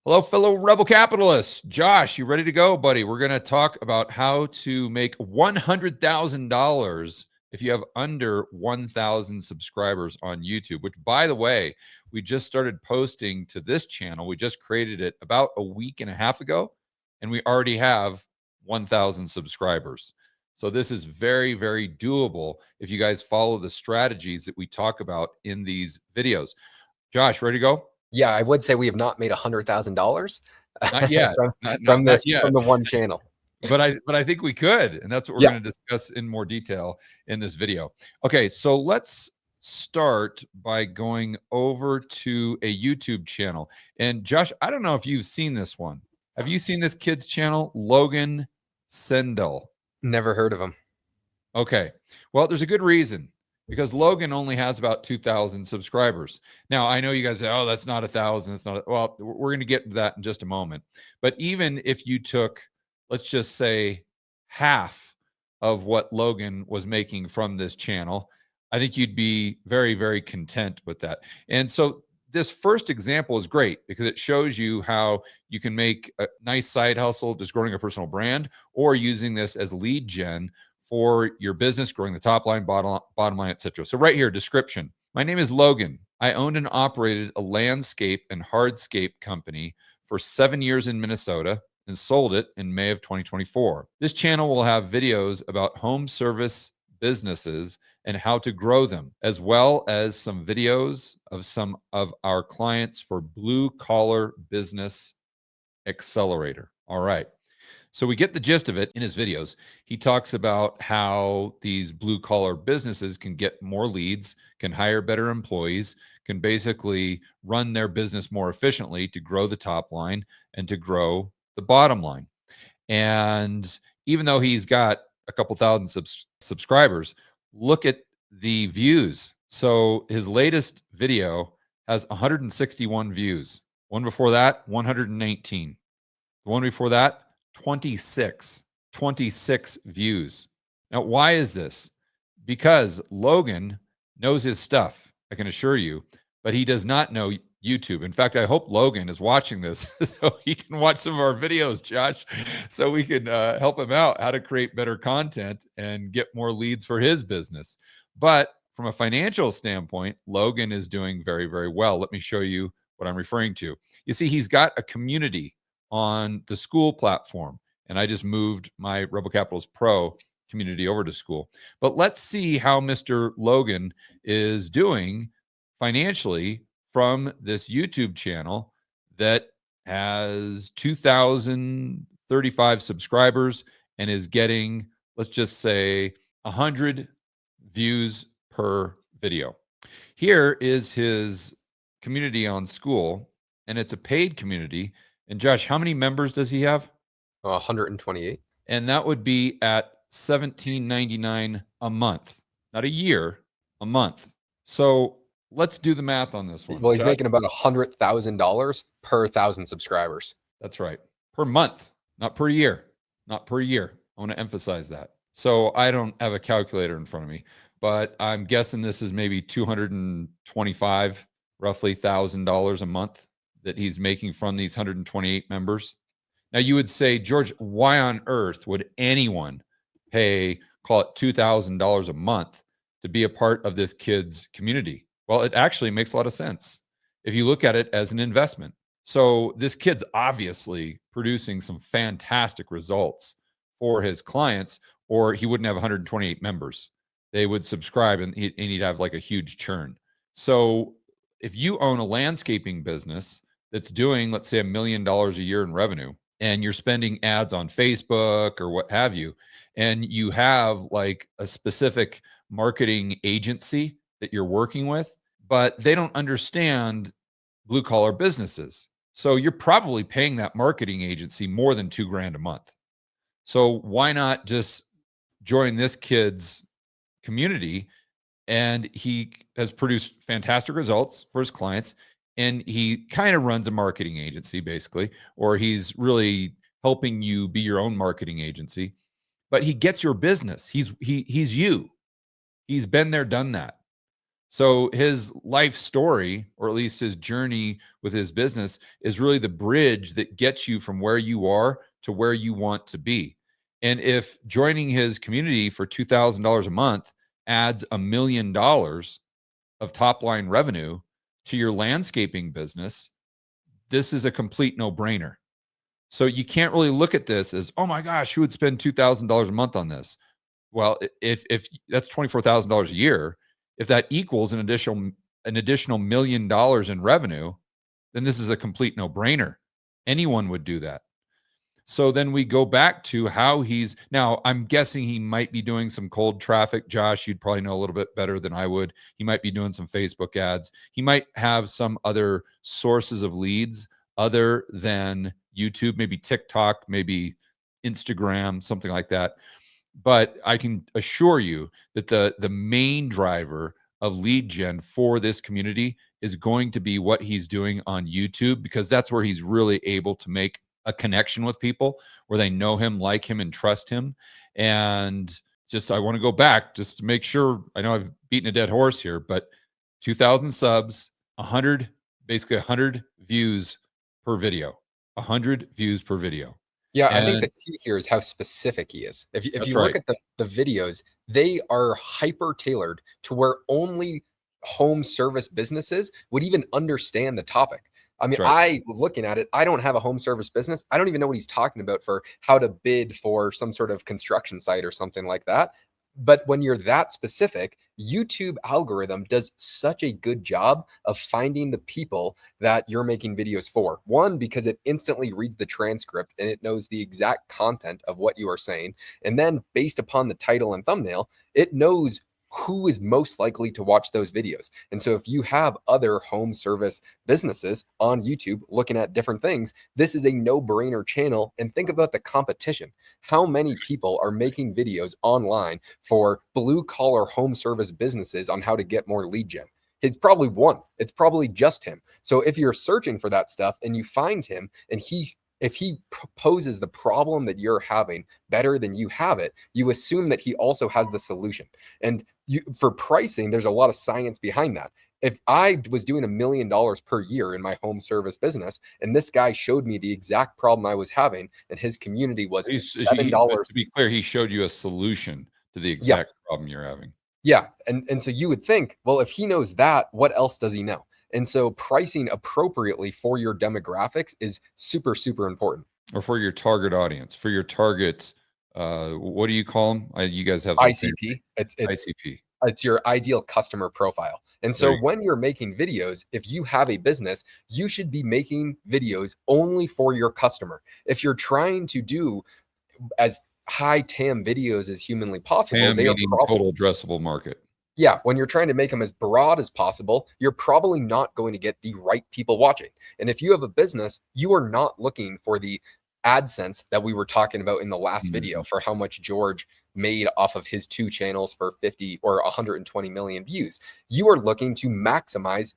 Hello, fellow rebel capitalists. Josh, you ready to go, buddy? We're going to talk about how to make $100,000 if you have under 1,000 subscribers on YouTube, which, by the way, we just started posting to this channel. We just created it about a week and a half ago, and we already have 1,000 subscribers. So this is very, very doable if you guys follow the strategies that we talk about in these videos. Josh, ready to go? Yeah, I would say we have not made $100,000 Not yet. from Not yet. the one channel. But I think we could, and that's what we're going to discuss in more detail in this video. Okay, so let's start by going over to a YouTube channel. And Josh, I don't know if you've seen this one. Have you seen this kid's channel, Logan Sendle? Never heard of him. Okay, well, there's a good reason. Because Logan only has about 2,000 subscribers. Now, I know you guys say, oh, that's not 1,000. It's not. Well, we're going to get to that in just a moment. But even if you took, let's just say, half of what Logan was making from this channel, I think you'd be very, very content with that. And so this first example is great because it shows you how you can make a nice side hustle, just growing a personal brand, or using this as lead gen for your business, growing the top line, bottom line, etc. So right here, description. My name is Logan. I owned and operated a landscape and hardscape company for 7 years in Minnesota and sold it in May of 2024. This channel will have videos about home service businesses and how to grow them, as well as some videos of some of our clients for Blue Collar Business Accelerator. All right. So we get the gist of it in his videos. He talks about how these blue collar businesses can get more leads, can hire better employees, can basically run their business more efficiently to grow the top line and to grow the bottom line. And even though he's got a couple thousand subscribers, look at the views. So his latest video has 161 views. One before that, 119. The one before that, 26 views. Now, why is this? Because Logan knows his stuff, I can assure you, but he does not know YouTube. In fact, I hope Logan is watching this so he can watch some of our videos, Josh, so we can help him out how to create better content and get more leads for his business. But from a financial standpoint, Logan is doing very, very well. Let me show you what I'm referring to. You see, he's got a community on the school platform. And I just moved my Rebel Capitalist Pro community over to school. But let's see how Mr. Logan is doing financially from this YouTube channel that has 2,035 subscribers and is getting, let's just say, 100 views per video. Here is his community on school, and it's a paid community. And Josh, how many members does he have? 128. And that would be at $17.99 a month, not a year, a month. So let's do the math on this one. Well, he's making about $100,000 per 1,000 subscribers. That's right. Per month, not per year. Not per year. I want to emphasize that. So I don't have a calculator in front of me, but I'm guessing this is maybe $225, roughly $1,000 a month that he's making from these 128 members. Now you would say, George, why on earth would anyone pay, call it $2,000 a month to be a part of this kid's community? Well, it actually makes a lot of sense if you look at it as an investment. So this kid's obviously producing some fantastic results for his clients, or he wouldn't have 128 members. They would subscribe and he'd have like a huge churn. So if you own a landscaping business that's doing, let's say, $1 million a year in revenue, and you're spending ads on Facebook or what have you, and you have like a specific marketing agency that you're working with, but they don't understand blue collar businesses. So you're probably paying that marketing agency more than $2,000 a month. So why not just join this kid's community? And he has produced fantastic results for his clients. And he kind of runs a marketing agency, basically, or he's really helping you be your own marketing agency. But he gets your business. He's you. He's been there, done that. So his life story, or at least his journey with his business, is really the bridge that gets you from where you are to where you want to be. And if joining his community for $2,000 a month adds $1 million of top line revenue to your landscaping business, this is a complete no brainer. So you can't really look at this as, oh my gosh, who would spend $2,000 a month on this? Well, if that's $24,000 a year, if that equals an additional $1 million in revenue, then this is a complete no-brainer. Anyone would do that. So then we go back to how he's now. I'm guessing he might be doing some cold traffic. Josh, you'd probably know a little bit better than I would. He might be doing some Facebook ads. He might have some other sources of leads other than YouTube, maybe TikTok, maybe Instagram, something like that. But I can assure you that the main driver of lead gen for this community is going to be what he's doing on YouTube, because that's where he's really able to make a connection with people, where they know him, like him, and trust him. And just, I want to go back just to make sure, I know I've beaten a dead horse here, but 2,000 subs, 100, basically 100 views per video, 100 views per video. Yeah, I think the key here is how specific he is. If you look at the videos, they are hyper tailored to where only home service businesses would even understand the topic. I mean, I looking at it, I don't have a home service business. I don't even know what he's talking about for how to bid for some sort of construction site or something like that. But when you're that specific, YouTube algorithm does such a good job of finding the people that you're making videos for. One, because it instantly reads the transcript and it knows the exact content of what you are saying. And then based upon the title and thumbnail, it knows who is most likely to watch those videos. And so if you have other home service businesses on YouTube looking at different things, this is a no-brainer channel. And think about the competition. How many people are making videos online for blue-collar home service businesses on how to get more lead gen? It's probably one. It's probably just him. So if you're searching for that stuff and you find him and if he poses the problem that you're having better than you have it, you assume that he also has the solution. And for pricing, there's a lot of science behind that. If I was doing $1 million per year in my home service business, and this guy showed me the exact problem I was having, and his community was $7. To be clear, he showed you a solution to the exact problem you're having. Yeah. And so you would think, well, if he knows that, what else does he know? And so pricing appropriately for your demographics is super, super important. Or for your target audience, for your target, what do you call them? You guys have ICP. It's ICP. It's your ideal customer profile. And so when you're making videos, if you have a business, you should be making videos only for your customer. If you're trying to do as high TAM videos as humanly possible, TAM meaning total addressable market. Yeah, when you're trying to make them as broad as possible, you're probably not going to get the right people watching. And if you have a business, you are not looking for the AdSense that we were talking about in the last video for how much George made off of his 2 channels for 50 or 120 million views. You are looking to maximize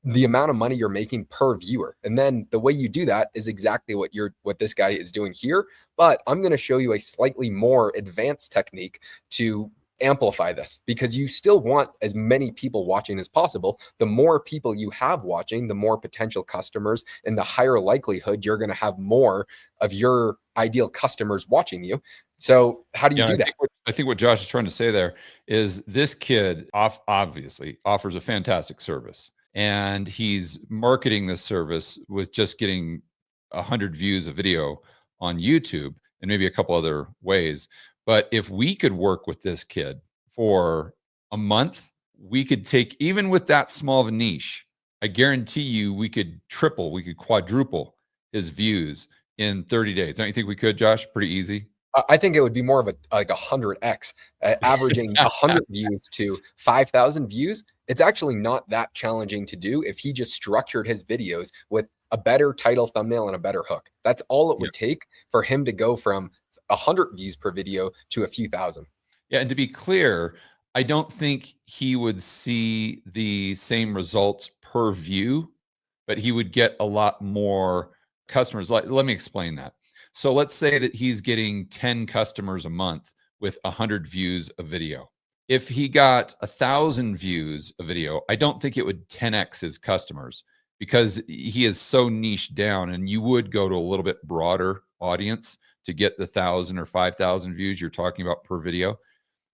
the amount of money you're making per viewer. And then the way you do that is exactly what this guy is doing here. But I'm going to show you a slightly more advanced technique to amplify this, because you still want as many people watching as possible. The more people you have watching, the more potential customers, and the higher likelihood you're going to have more of your ideal customers watching you. So how do you do that? I think what Josh is trying to say there is this kid obviously offers a fantastic service, and he's marketing this service with just getting 100 views a video on YouTube and maybe a couple other ways. But if we could work with this kid for a month, we could take, even with that small of a niche, I guarantee you we could triple, we could quadruple his views in 30 days. Don't you think we could, Josh? Pretty easy. I think it would be more of a 100x, averaging 100 views to 5,000 views. It's actually not that challenging to do if he just structured his videos with a better title, thumbnail, and a better hook. That's all it would take for him to go from 100 views per video to a few thousand. Yeah, and to be clear, I don't think he would see the same results per view, but he would get a lot more customers. Let me explain that. So let's say that he's getting 10 customers a month with 100 views of video. if he got 1,000 views a video, I don't think it would 10x his customers because he is so niche down, and you would go to a little bit broader audience to get the 1,000 or 5,000 views you're talking about per video.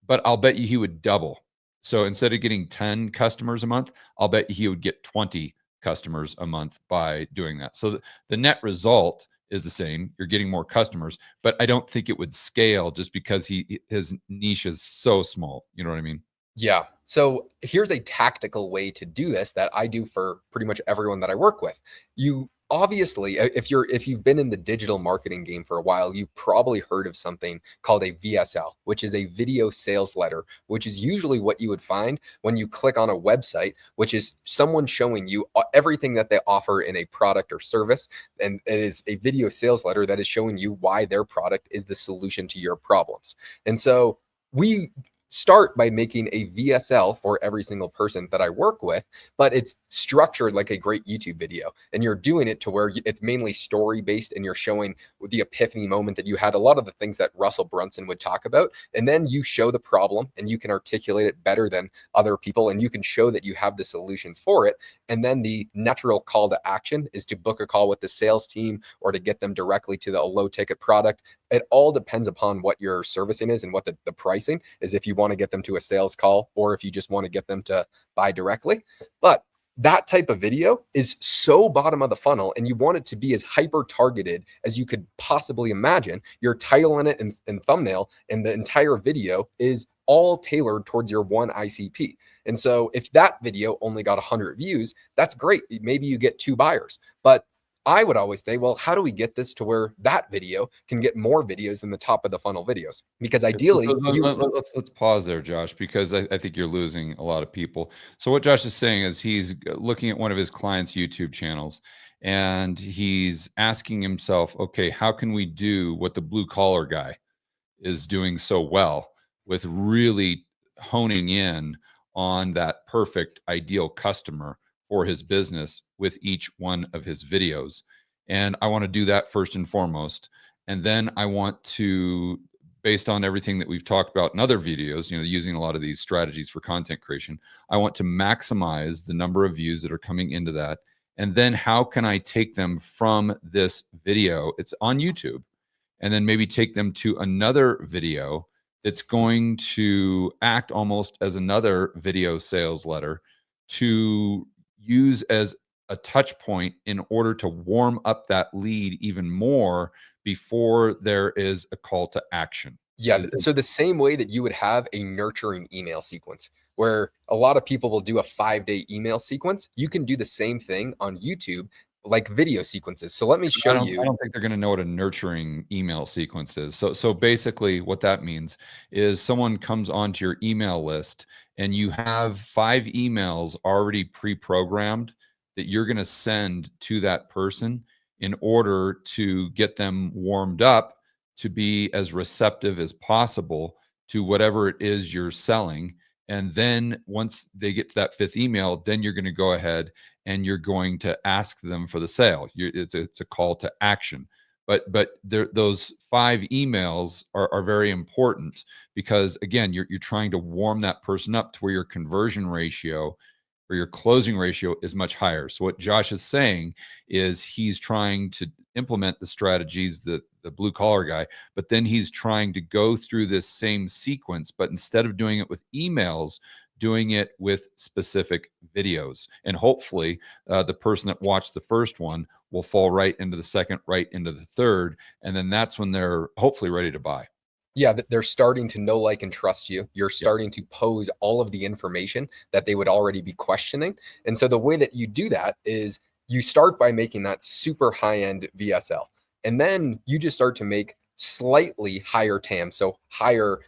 But I'll bet you he would double. So instead of getting 10 customers a month, I'll bet he would get 20 customers a month by doing that. So the net result is the same. You're getting more customers, but I don't think it would scale just because his niche is so small. You know what I mean? Yeah. So here's a tactical way to do this that I do for pretty much everyone that I work with. You obviously, if you've been in the digital marketing game for a while, you've probably heard of something called a VSL, which is a video sales letter, which is usually what you would find when you click on a website, which is someone showing you everything that they offer in a product or service. And it is a video sales letter that is showing you why their product is the solution to your problems. And so we start by making a VSL for every single person that I work with, but it's structured like a great YouTube video. And you're doing it to where it's mainly story based and you're showing the epiphany moment that you had, a lot of the things that Russell Brunson would talk about. And then you show the problem and you can articulate it better than other people. And you can show that you have the solutions for it. And then the natural call to action is to book a call with the sales team or to get them directly to the low ticket product. It all depends upon what your servicing is and what the pricing is, if you want to get them to a sales call or if you just want to get them to buy directly. But that type of video is so bottom of the funnel, and you want it to be as hyper targeted as you could possibly imagine. Your title in it and thumbnail and the entire video is all tailored towards your one ICP. And so if that video only got 100 views, that's great. Maybe you get 2 buyers. But I would always say, well, how do we get this to where that video can get more videos in the top of the funnel videos? Because ideally, let's pause there, Josh, because I think you're losing a lot of people. So what Josh is saying is he's looking at one of his clients' YouTube channels, and he's asking himself, okay, how can we do what the blue collar guy is doing so well with really honing in on that perfect ideal customer for his business with each one of his videos. And I want to do that first and foremost. And then I want to, based on everything that we've talked about in other videos, using a lot of these strategies for content creation, I want to maximize the number of views that are coming into that. And then how can I take them from this video? It's on YouTube, and then maybe take them to another video that's going to act almost as another video sales letter to use as a touch point in order to warm up that lead even more before there is a call to action. Yeah. So the same way that you would have a nurturing email sequence where a lot of people will do a 5-day email sequence, you can do the same thing on YouTube, like video sequences. So let me show you. I don't think they're going to know what a nurturing email sequence is. So basically what that means is someone comes onto your email list and you have 5 emails already pre-programmed that you're going to send to that person in order to get them warmed up to be as receptive as possible to whatever it is you're selling. And then once they get to that 5th email, then you're going to go ahead and you're going to ask them for the sale. It's a call to action. But those 5 emails are very important because, again, you're trying to warm that person up to where your conversion ratio or your closing ratio is much higher. So what Josh is saying is he's trying to implement the strategies that the blue collar guy, but then he's trying to go through this same sequence, but instead of doing it with emails, doing it with specific videos. And hopefully the person that watched the first one will fall right into the second, right into the third. And then that's when they're hopefully ready to buy. Yeah, they're starting to know, like, and trust you. You're starting to pose all of the information that they would already be questioning. And so the way that you do that is you start by making that super high-end VSL. And then you just start to make slightly higher TAM, so higher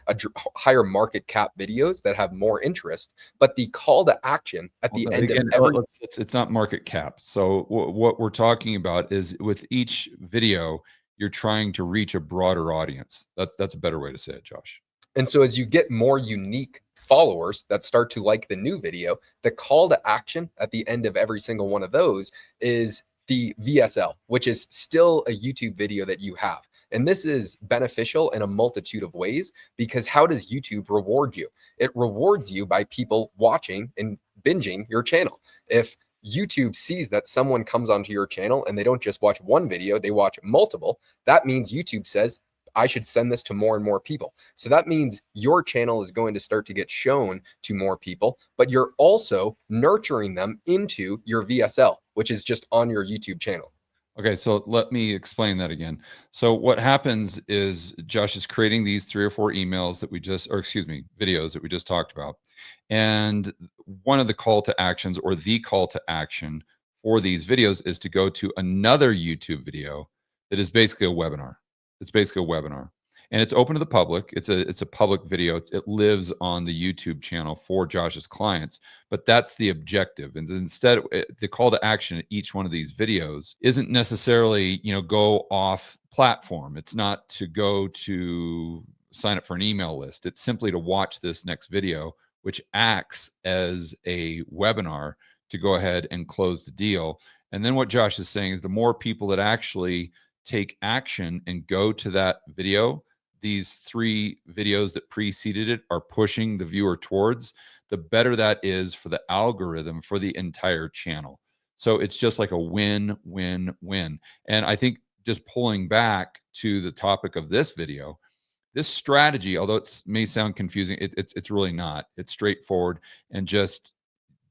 market cap videos that have more interest. But the call to action at the end of every... It's not market cap. So what we're talking about is with each video, you're trying to reach a broader audience. That's a better way to say it, Josh. And so as you get more unique followers that start to like the new video, the call to action at the end of every single one of those is the VSL, which is still a YouTube video that you have. And this is beneficial in a multitude of ways, because how does YouTube reward you? It rewards you by people watching and binging your channel. If YouTube sees that someone comes onto your channel and they don't just watch one video, they watch multiple, that means YouTube says, I should send this to more and more people. So that means your channel is going to start to get shown to more people, but you're also nurturing them into your VSL, which is just on your YouTube channel. Okay, so let me explain that again. So what happens is Josh is creating these 3 or 4 emails that we just, or excuse me, videos that we just talked about. And one of the call to actions, or the call to action for these videos, is to go to another YouTube video that is basically a webinar. It's basically a webinar. And it's open to the public. It's a public video. It lives on the YouTube channel for Josh's clients, but that's the objective. And instead, the call to action at each one of these videos isn't necessarily, go off platform. It's not to go to sign up for an email list. It's simply to watch this next video, which acts as a webinar to go ahead and close the deal. And then what Josh is saying is the more people that actually take action and go to that video, these 3 videos that preceded it are pushing the viewer towards, the better that is for the algorithm for the entire channel. So it's just like a win, win, win. And I think, just pulling back to the topic of this video, this strategy, although it may sound confusing, it's really not. It's straightforward. And just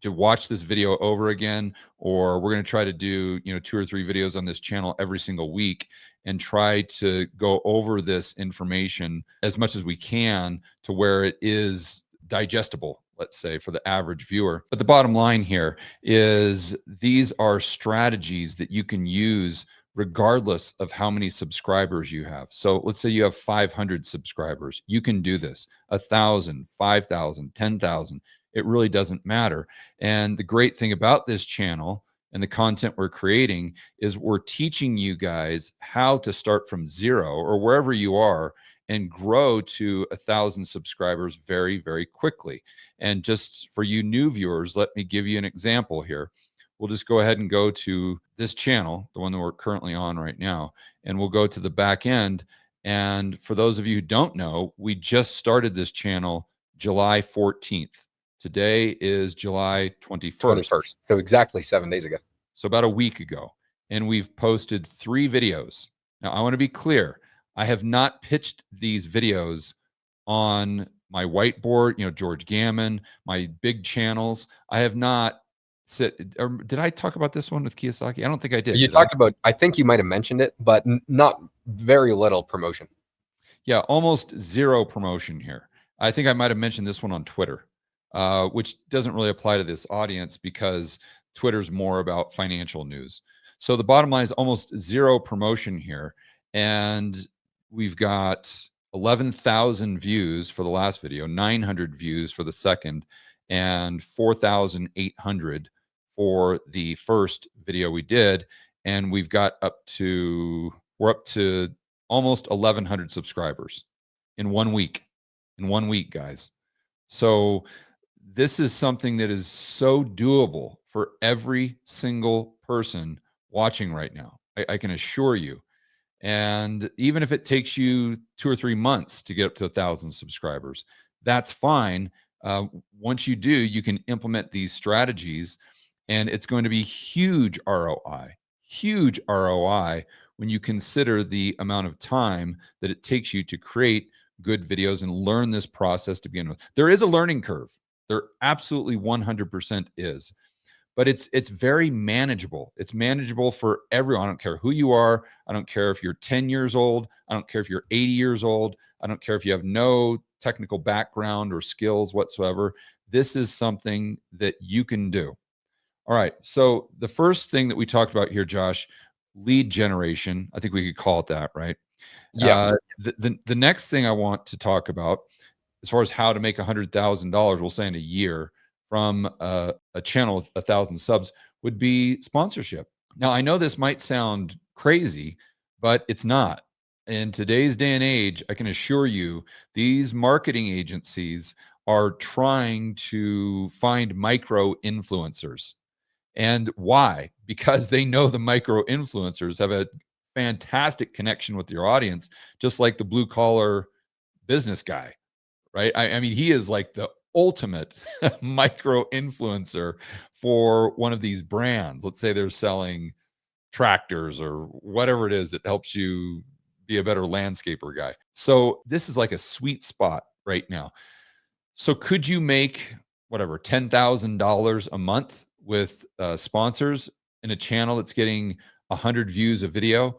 to watch this video over again, or we're going to try to do 2 or 3 videos on this channel every single week and try to go over this information as much as we can to where it is digestible, let's say, for the average viewer. But the bottom line here is these are strategies that you can use regardless of how many subscribers you have. So let's say you have 500 subscribers. You can do this. 1,000, 5,000, 10,000. It really doesn't matter. And the great thing about this channel and the content we're creating is we're teaching you guys how to start from 0 or wherever you are and grow to 1,000 subscribers very, very quickly. And just for you new viewers, let me give you an example here. We'll just go ahead and go to this channel, the one that we're currently on right now, and we'll go to the back end. And for those of you who don't know, we just started this channel July 14th. Today is July 21st. So exactly 7 days ago. So about a week ago. And we've posted 3 videos. Now, I want to be clear. I have not pitched these videos on my whiteboard, George Gammon, my big channels. I have not or did I talk about this one with Kiyosaki? I don't think I did. You talked about, I think you might have mentioned it, but not very little promotion. Yeah, almost 0 promotion here. I think I might have mentioned this one on Twitter. Which doesn't really apply to this audience because Twitter's more about financial news. So the bottom line is almost 0 promotion here. And we've got 11,000 views for the last video, 900 views for the second, and 4,800 for the first video we did. And we're up to almost 1,100 subscribers in 1 week. In 1 week, guys. So this is something that is so doable for every single person watching right now. I can assure you. And even if it takes you 2 or 3 months to get up to 1,000 subscribers, that's fine. Once you do, you can implement these strategies, and it's going to be huge ROI when you consider the amount of time that it takes you to create good videos and learn this process to begin with. There is a learning curve. There absolutely 100% is, but it's very manageable. It's manageable for everyone. I don't care who you are. I don't care if you're 10 years old. I don't care if you're 80 years old. I don't care if you have no technical background or skills whatsoever. This is something that you can do. All right. So the first thing that we talked about here, Josh, lead generation. I think we could call it that, right? Yeah. The next thing I want to talk about, as far as how to make $100,000, we'll say in a year from a channel with 1,000 subs, would be sponsorship. Now, I know this might sound crazy, but it's not. In today's day and age, I can assure you, these marketing agencies are trying to find micro influencers. And why? Because they know the micro influencers have a fantastic connection with your audience, just like the blue collar business guy, right? I mean, he is like the ultimate micro influencer for one of these brands. Let's say they're selling tractors or whatever it is that helps you be a better landscaper guy. So this is like a sweet spot right now. So could you make whatever $10,000 a month with sponsors in a channel that's getting 100 views a video?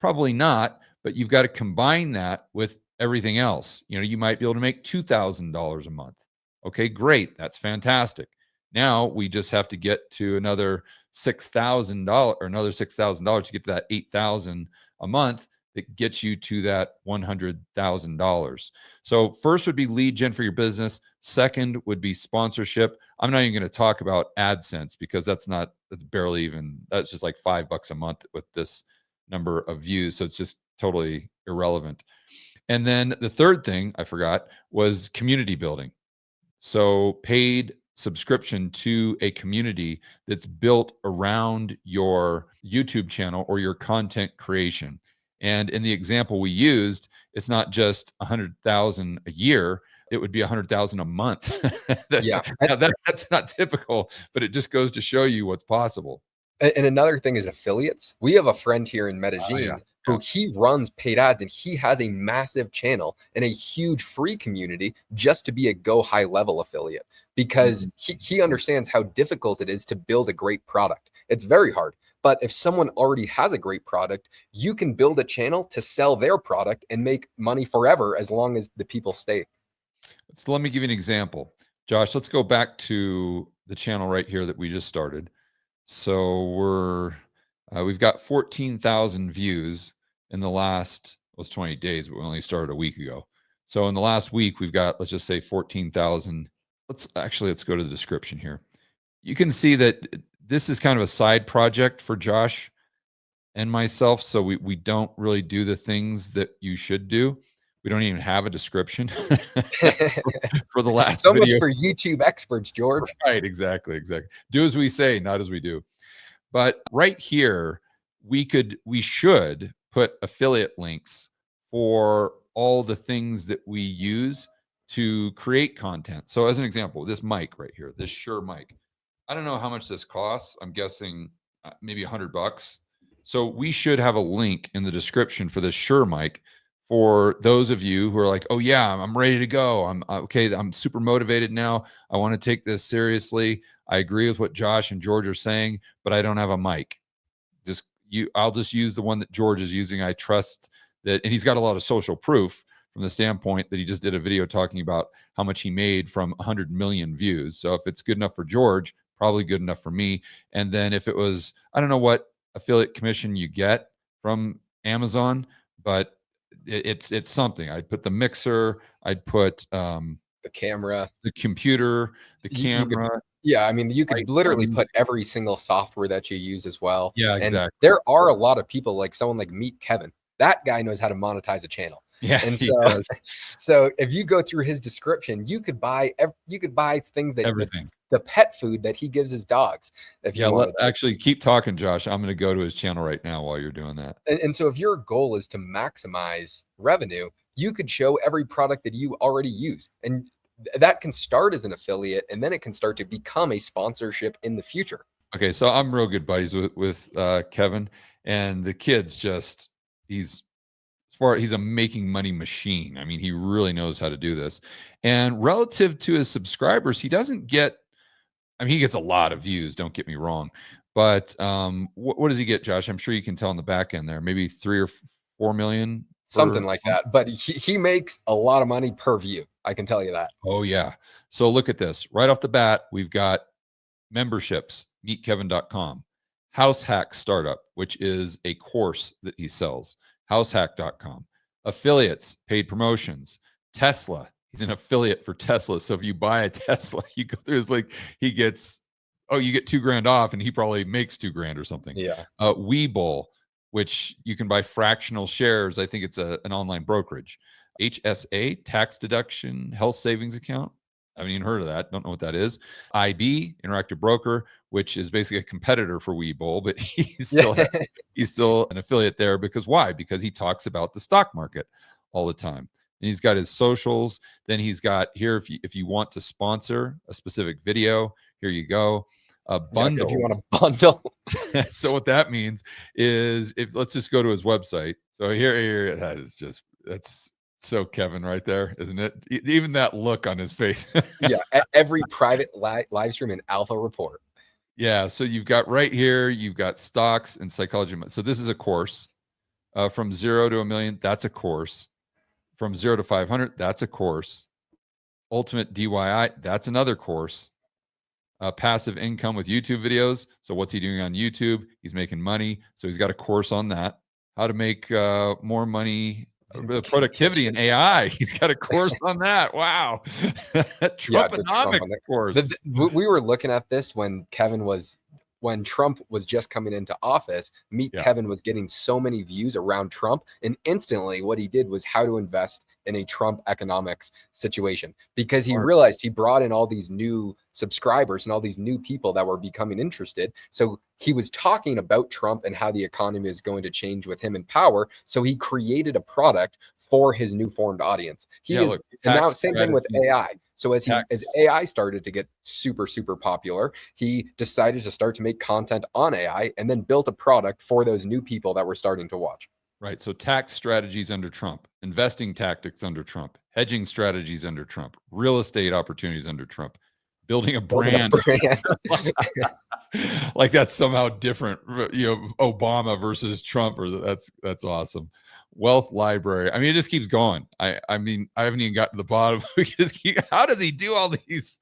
Probably not, but you've got to combine that with everything else. You know, you might be able to make $2,000 a month. Okay, great. That's fantastic. Now we just have to get to another $6,000 or another $6,000 to get to that 8,000 a month that gets you to that $100,000. So first would be lead gen for your business. Second would be sponsorship. I'm not even going to talk about AdSense because that's barely even, that's just like $5 a month with this number of views. So it's just totally irrelevant. And then the third thing I forgot was community building. So paid subscription to a community that's built around your YouTube channel or your content creation. And in the example we used, it's not just 100,000 a year, it would be 100,000 a month. That's not typical, but it just goes to show you what's possible. And another thing is affiliates. We have a friend here in Medellin who he runs paid ads, and he has a massive channel and a huge free community just to be a go high level affiliate, because he understands how difficult it is to build a great product. It's very hard. But if someone already has a great product, you can build a channel to sell their product and make money forever as long as the people stay. So let me give you an example. Josh, let's go back to the channel right here that we just started. So we've got 14,000 views in the last, well, it's 28 days, but we only started a week ago. So in the last week, we've got, let's just say 14,000. Let's go to the description here. You can see that this is kind of a side project for Josh and myself. So we don't really do the things that you should do. We don't even have a description for the last so video. Much for YouTube experts, George. Right, exactly. Do as we say, not as we do. But right here, we should put affiliate links for all the things that we use to create content. So as an example, this mic right here, this Shure mic, I don't know how much this costs. I'm guessing maybe $100. So we should have a link in the description for this Shure mic for those of you who are like, oh yeah, I'm ready to go. I'm okay. I'm super motivated now. I want to take this seriously. I agree with what Josh and George are saying, but I don't have a mic. I'll just use the one that George is using. I trust that, and he's got a lot of social proof from the standpoint that he just did a video talking about how much he made from 100 million views. So if it's good enough for George, probably good enough for me. And then if it was, I don't know what affiliate commission you get from Amazon, but it's something. I'd put the mixer, I'd put the camera, the computer, the camera. I mean, you could literally put every single software that you use as well. Yeah, exactly. And there are a lot of people, like someone like Meet Kevin. That guy knows how to monetize a channel. Yeah, and so if you go through his description, you could buy things that everything. The pet food that he gives his dogs. If you want to actually keep talking, Josh. I'm going to go to his channel right now while you're doing that. And so if your goal is to maximize revenue, you could show every product that you already use, and that can start as an affiliate, and then it can start to become a sponsorship in the future. Okay, so I'm real good buddies with Kevin, and the kid's just he's a making money machine. I mean, he really knows how to do this. And relative to his subscribers, he doesn't get, I mean, he gets a lot of views, don't get me wrong. But what does he get, Josh? I'm sure you can tell on the back end there, maybe 3 or 4 million. Something like that. But he makes a lot of money per view. I can tell you that. Oh, yeah. So look at this. Right off the bat, we've got memberships, meetkevin.com, House Hack Startup, which is a course that he sells, househack.com, affiliates, paid promotions, Tesla. He's an affiliate for Tesla. So if you buy a Tesla, you go through his link, you get $2,000 off, and he probably makes $2,000 or something. Yeah. Webull, which you can buy fractional shares. I think it's an online brokerage. HSA, tax deduction, health savings account. haven't even heard of that. Don't know what that is. IB, Interactive Broker, which is basically a competitor for Webull, but he's still an affiliate there. Because why? Because he talks about the stock market all the time. And he's got his socials. Then he's got here, if you want to sponsor a specific video, here you go. Bundles. If you want to bundle. So what that means is, if let's just go to his website. So here that's so Kevin right there, isn't it? Even that look on his face. Yeah, every private live stream and alpha report. Yeah, so you've got right here, you've got stocks and psychology. So this is a course. From 0 to $1 million, that's a course. From 0 to 500, that's a course. Ultimate DIY, that's another course. Passive income with YouTube videos. So what's he doing on YouTube? He's making money. So he's got a course on that. How to make more money, productivity in AI. He's got a course on that. Wow. Trumponomics course. We were looking at this when Trump was just coming into office. Kevin was getting so many views around Trump, and instantly what he did was how to invest in a Trump economics situation, because he realized he brought in all these new subscribers and all these new people that were becoming interested. So he was talking about Trump and how the economy is going to change with him in power. So he created a product for his new formed audience. And now same thing with AI. So as AI started to get super, super popular, he decided to start to make content on AI and then built a product for those new people that were starting to watch. Right. So tax strategies under Trump, investing tactics under Trump, hedging strategies under Trump, real estate opportunities under Trump, building a brand. Like that's somehow different, Obama versus Trump, or that's awesome. Wealth library. I mean, it just keeps going. I mean, I haven't even got to the bottom. How does he do all these?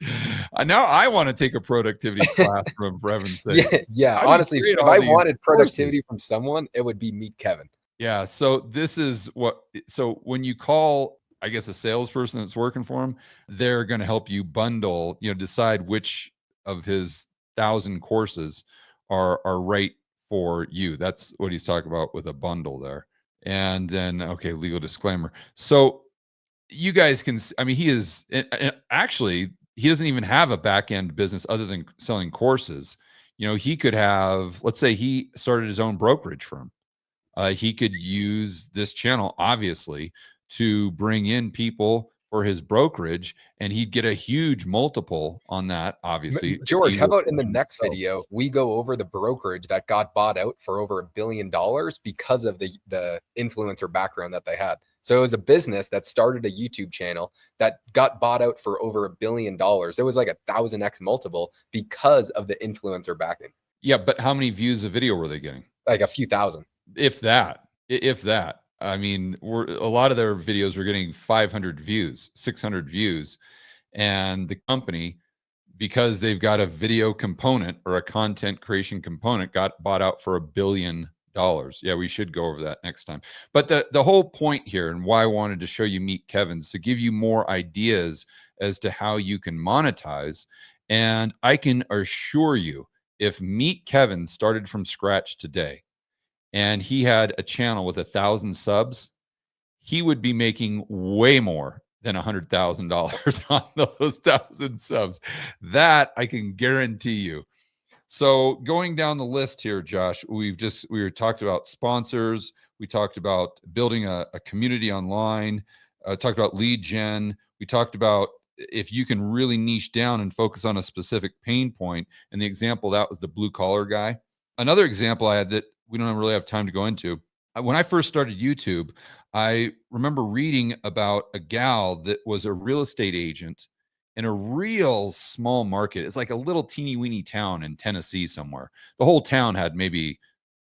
Now I want to take a productivity class from, for heaven's sake. Yeah. Honestly, if I wanted productivity from someone, it would be Meet Kevin. Yeah. So when you call, I guess, a salesperson that's working for him, they're going to help you bundle, decide which of his 1,000 courses are right for you. That's what he's talking about with a bundle there. And then, okay, legal disclaimer. So you guys can, I mean, he doesn't even have a back end business other than selling courses. He could have, let's say he started his own brokerage firm. He could use this channel, obviously, to bring in people for his brokerage, and he'd get a huge multiple on that, obviously. George, how about in the next video, we go over the brokerage that got bought out for over $1 billion because of the influencer background that they had. So it was a business that started a YouTube channel that got bought out for over $1 billion. It was like 1,000x multiple because of the influencer backing. Yeah, but how many views a video were they getting? Like a few thousand. If that. I mean, a lot of their videos were getting 500 views, 600 views. And the company, because they've got a video component or a content creation component, got bought out for $1 billion. Yeah, we should go over that next time. But the whole point here, and why I wanted to show you Meet Kevin, is to give you more ideas as to how you can monetize. And I can assure you, if Meet Kevin started from scratch today, and he had a channel with 1,000 subs, he would be making way more than $100,000 on those 1,000 subs. That I can guarantee you. So going down the list here, Josh, we talked about sponsors. We talked about building a community online. Talked about lead gen. We talked about if you can really niche down and focus on a specific pain point. And the example that was the blue collar guy. Another example I had that we don't really have time to go into. When I first started YouTube, I remember reading about a gal that was a real estate agent in a real small market. It's like a little teeny weeny town in Tennessee somewhere. The whole town had maybe,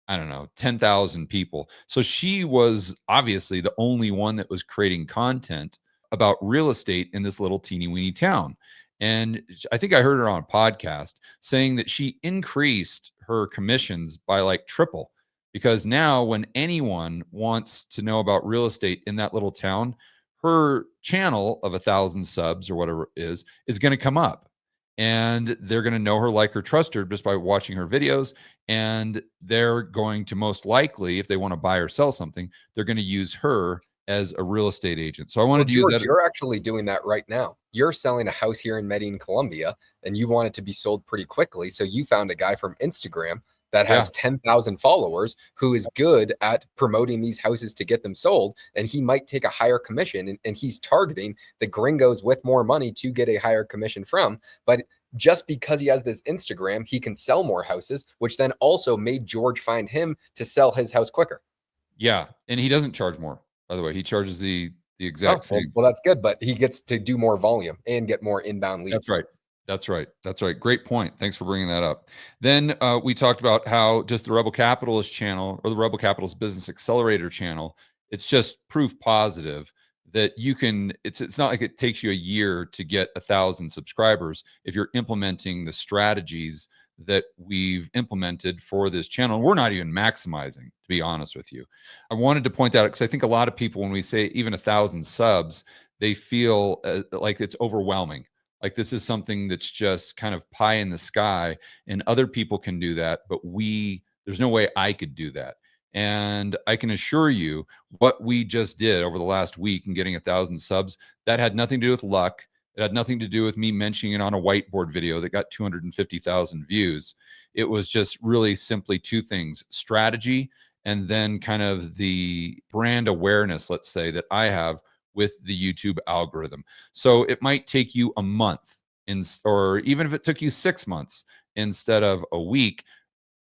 I don't know, 10,000 people. So she was obviously the only one that was creating content about real estate in this little teeny weeny town. And I think I heard her on a podcast saying that she increased her commissions by like triple, because now when anyone wants to know about real estate in that little town, her channel of 1,000 subs or whatever it is going to come up, and they're going to know her, like her, trust her just by watching her videos. And they're going to most likely, if they want to buy or sell something, they're going to use her as a real estate agent. So I wanted Well, to use George, that. you're actually doing that right now. You're selling a house here in Medellin, Colombia, and you want it to be sold pretty quickly. So you found a guy from Instagram that Yeah. has 10,000 followers who is good at promoting these houses to get them sold. And he might take a higher commission, and he's targeting the gringos with more money to get a higher commission from. But just because he has this Instagram, he can sell more houses, which then also made George find him to sell his house quicker. Yeah. And he doesn't charge more, by the way. He charges the exact Well, same. well, that's good, but he gets to do more volume and get more inbound That's leads. right. That's right. That's right. Great point. Thanks for bringing that up. Then we talked about how just the Rebel Capitalist channel, or the Rebel Capitalist Business Accelerator channel, it's just proof positive that you can, it's not like it takes you a year to get 1,000 subscribers if you're implementing the strategies that we've implemented for this channel. We're not even maximizing, to be honest with you. I wanted to point that out because I think a lot of people, when we say even 1,000 subs, they feel like it's overwhelming. Like this is something that's just kind of pie in the sky, and other people can do that, but there's no way I could do that. And I can assure you what we just did over the last week in getting 1,000 subs, that had nothing to do with luck. It had nothing to do with me mentioning it on a whiteboard video that got 250,000 views. It was just really simply two things: strategy, and then kind of the brand awareness, let's say, that I have with the YouTube algorithm. So it might take you a month, or even if it took you 6 months instead of a week.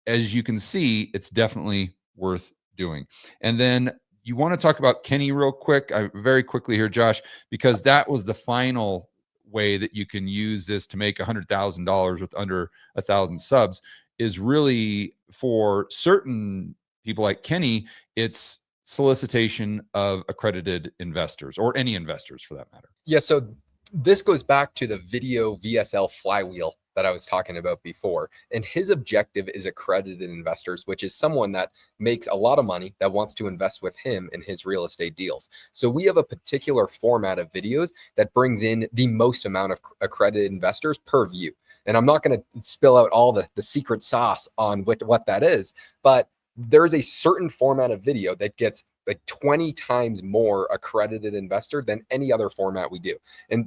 As you can see, it's definitely worth doing. And then you want to talk about Kenny real quick, very quickly here, Josh, because that was the final way that you can use this to make $100,000 with under 1,000 subs, is really for certain people like Kenny, it's solicitation of accredited investors, or any investors for that matter. Yeah, so this goes back to the video VSL flywheel that I was talking about before. And his objective is accredited investors, which is someone that makes a lot of money that wants to invest with him in his real estate deals. So we have a particular format of videos that brings in the most amount of accredited investors per view. And I'm not going to spill out all the secret sauce on what that is, but there's a certain format of video that gets like 20 times more accredited investor than any other format we do.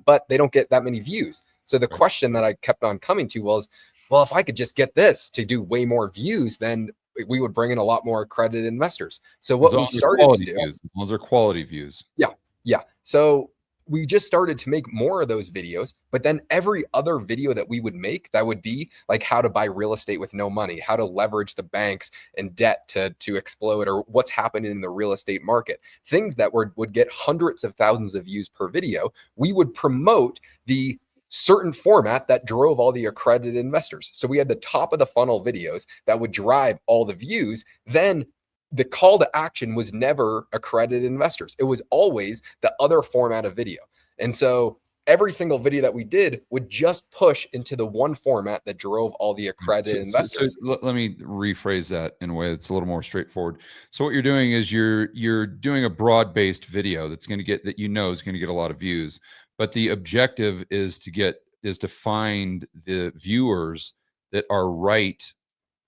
But they don't get that many views. So the question that I kept on coming to was, well, if I could just get this to do way more views, then we would bring in a lot more accredited investors. So what we started to do, as long as they're quality views. yeah. So we just started to make more of those videos, but then every other video that we would make, that would be like how to buy real estate with no money, how to leverage the banks and debt to explode, or what's happening in the real estate market, things that would get hundreds of thousands of views per video. We would promote the certain format that drove all the accredited investors. So we had the top of the funnel videos that would drive all the views. Then the call to action was never accredited investors. It was always the other format of video. And so every single video that we did would just push into the one format that drove all the accredited investors. So let me rephrase that in a way that's a little more straightforward. So what you're doing is you're doing a broad-based video that's going to get, that is going to get a lot of views, but the objective is to find the viewers that are right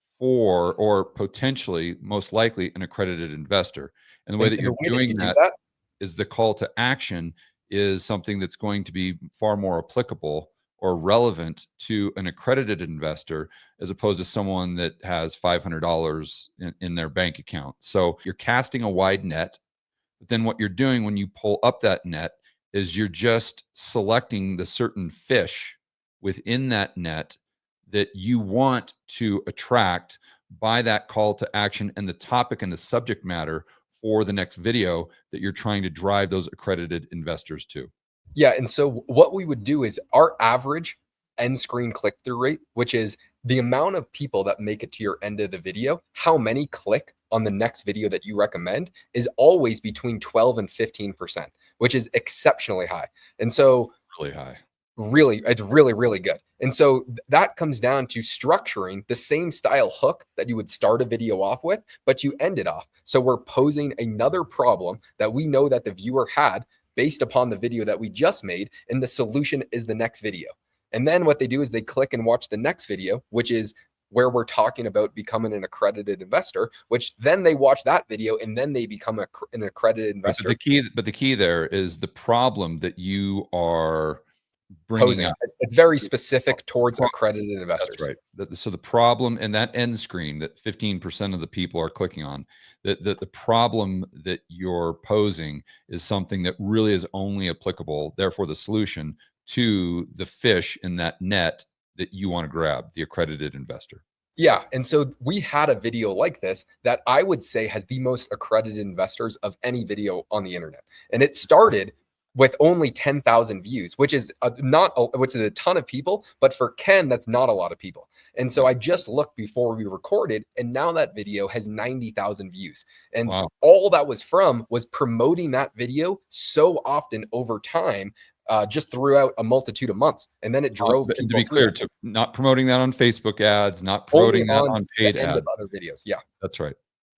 for, or potentially most likely, an accredited investor. And the way that you're doing that is the call to action is something that's going to be far more applicable or relevant to an accredited investor, as opposed to someone that has $500 in their bank account. So you're casting a wide net, but then what you're doing when you pull up that net is you're just selecting the certain fish within that net that you want to attract by that call to action and the topic and the subject matter for the next video that you're trying to drive those accredited investors to. Yeah. And so what we would do is our average end screen click-through rate, which is the amount of people that make it to your end of the video, how many click on the next video that you recommend, is always between 12 and 15%, which is exceptionally high. And so really high. It's really, really good. And so that comes down to structuring the same style hook that you would start a video off with, but you end it off. So we're posing another problem that we know that the viewer had based upon the video that we just made, and the solution is the next video. And then what they do is they click and watch the next video, which is where we're talking about becoming an accredited investor, which then they watch that video and then they become an accredited investor. But the key there is the problem that you are bringing up. It's very specific towards accredited investors. That's right. So the problem in that end screen that 15% of the people are clicking on, that the problem that you're posing is something that really is only applicable, therefore the solution, to the fish in that net that you want to grab, the accredited investor. Yeah. And so we had a video like this that I would say has the most accredited investors of any video on the internet. And it started with only 10,000 views, which is which is a ton of people, but for Ken, that's not a lot of people. And so I just looked before we recorded, and now that video has 90,000 views. And all that was from was promoting that video so often over time, just throughout a multitude of months. And then it drove people. To be clear, to not promoting that on Facebook ads, not promoting that on paid ads. Of other videos. Yeah, that's right.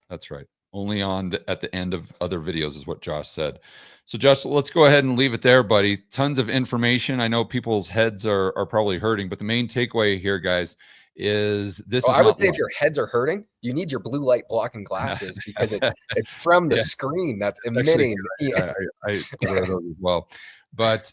That's right. Only on at the end of other videos is what Josh said. So Josh, let's go ahead and leave it there, buddy. Tons of information. I know people's heads are probably hurting, but the main takeaway here, guys, is this is I would say if your heads are hurting, you need your blue light blocking glasses because it's from the screen that's emitting. I wear those as well. But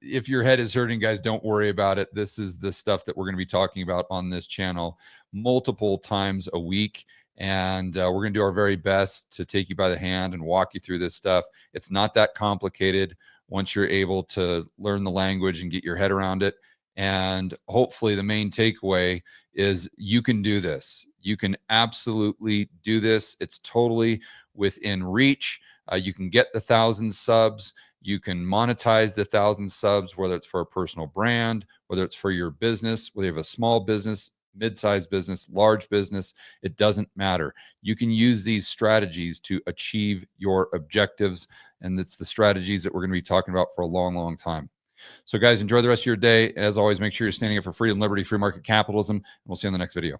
if your head is hurting, guys, don't worry about it. This is the stuff that we're going to be talking about on this channel multiple times a week. And we're going to do our very best to take you by the hand and walk you through this stuff. It's not that complicated once you're able to learn the language and get your head around it. And hopefully the main takeaway is you can do this. You can absolutely do this. It's totally within reach. You can get the 1,000 subs. You can monetize the 1,000 subs, whether it's for a personal brand, whether it's for your business, whether you have a small business, mid-sized business, large business, it doesn't matter. You can use these strategies to achieve your objectives. And it's the strategies that we're going to be talking about for a long, long time. So guys, enjoy the rest of your day. As always, make sure you're standing up for freedom, liberty, free market capitalism, and we'll see you in the next video.